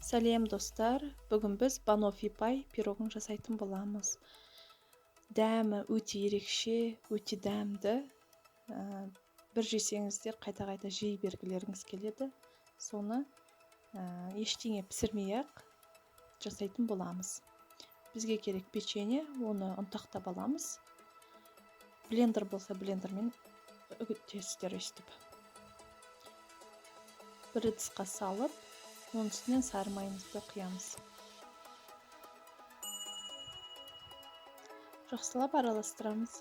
Сәлем достар, бүгін біз банофи пай пирогын жасайтын боламыз. Дәмі өте ерекше, өте дәмді. Бір жесеңіздер қайта-қайта жей бергілеріңіз келеді. Соны ештеңе пісірмей-ақ жасайтын боламыз. Бізге керек печенье, оны ұнтақтап аламыз. Блендер болса блендермен үгітесіздер өйстіп. Бір ыдысқа салып, оның үстінен сары майымызды құямыз. Жақсылап араластырамыз.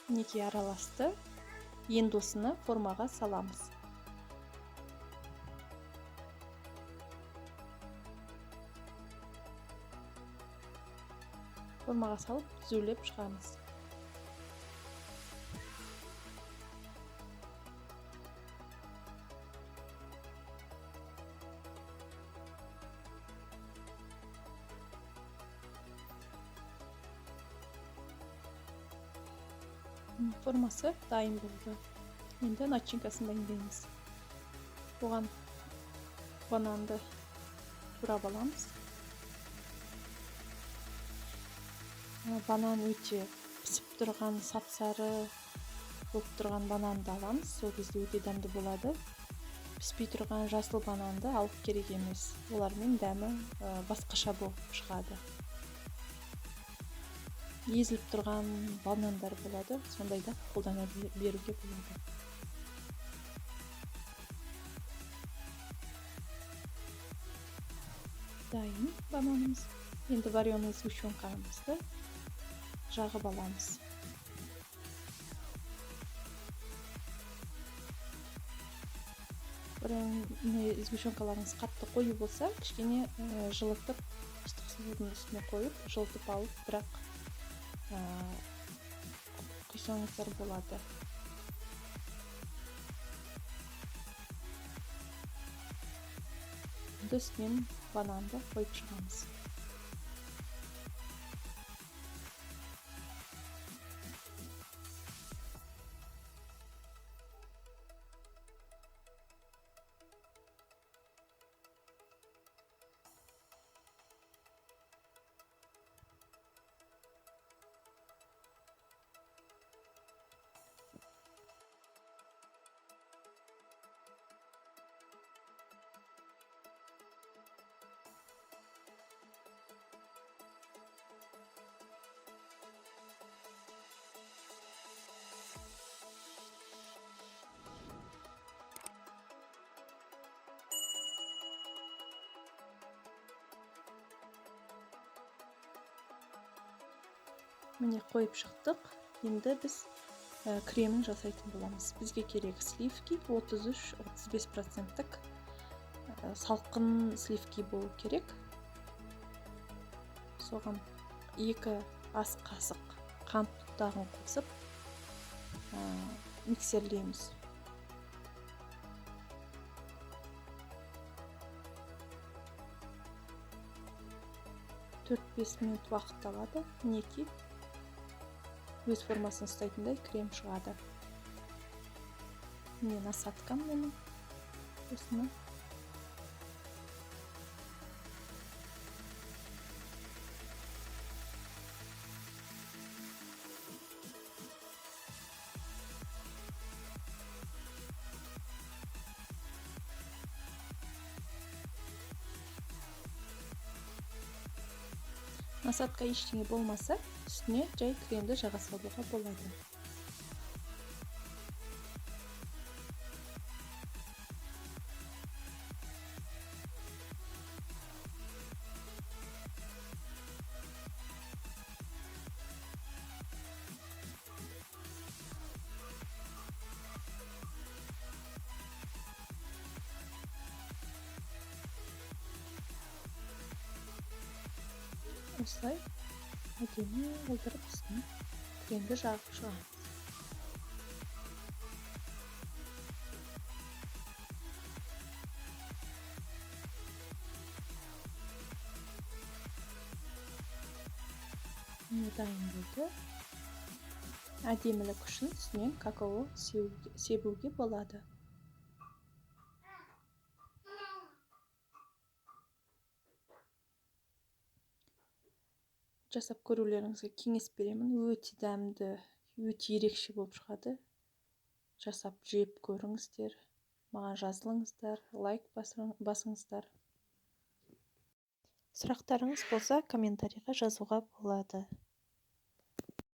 Мінекей араласты. Енді осыны формаға саламыз. Формаға салып, түзулеп шығамыз. Формасы дайын болды. Енді начинкасын дайындаймыз. Оған бананды турап аламыз. Банан өте пісіп тұрған, сап-сары болып тұрған бананды аламыз. Сол кезде өте дәмді болады. Піспей тұрған жасыл бананды алып керек емес. Олармен дәмі басқаша болып шығады. Езіліп тұрған банандар болады, сондайда қолдана беруге болады. Дайын бананымыз. Енді вареный сгущенкамызды жағып аламыз. Вареный сгущенкаларыңыз қатты қою болса, кішкене жылытып, ыстық судың үстіне қойып, жылытып алып, бірақ құйсаңыздар болады. Үстінен бананды қойып шығамыз. Міне қойып шықтық. Енді біз кремін жасайтын боламыз. Бізге керек сливки 33-35%-тік салқын сливки болу керек. Соған 2 ас қасық қант тұздығын қосып миксерлейміз. Төрт-бес минут уақыт алады. Мінекей өз формасын ұстайтындай крем шығады. Міне насаткам менің осыны. Насатка ештеңе болмаса, үстіне жай кремді жаға салуға болады. Осылай әдемі алдырып үстіне кремді жағып шығамыз. Дайын болды. әдемілік үшін үстінен какао себуге болады. Жасап көрулеріңізге кеңес беремін. Өте дәмді, өте ерекше болып шығады. Жасап жеп көріңіздер. Маған жазылыңыздар, лайк басыңыздар. Сұрақтарыңыз болса комментарийға жазуға болады.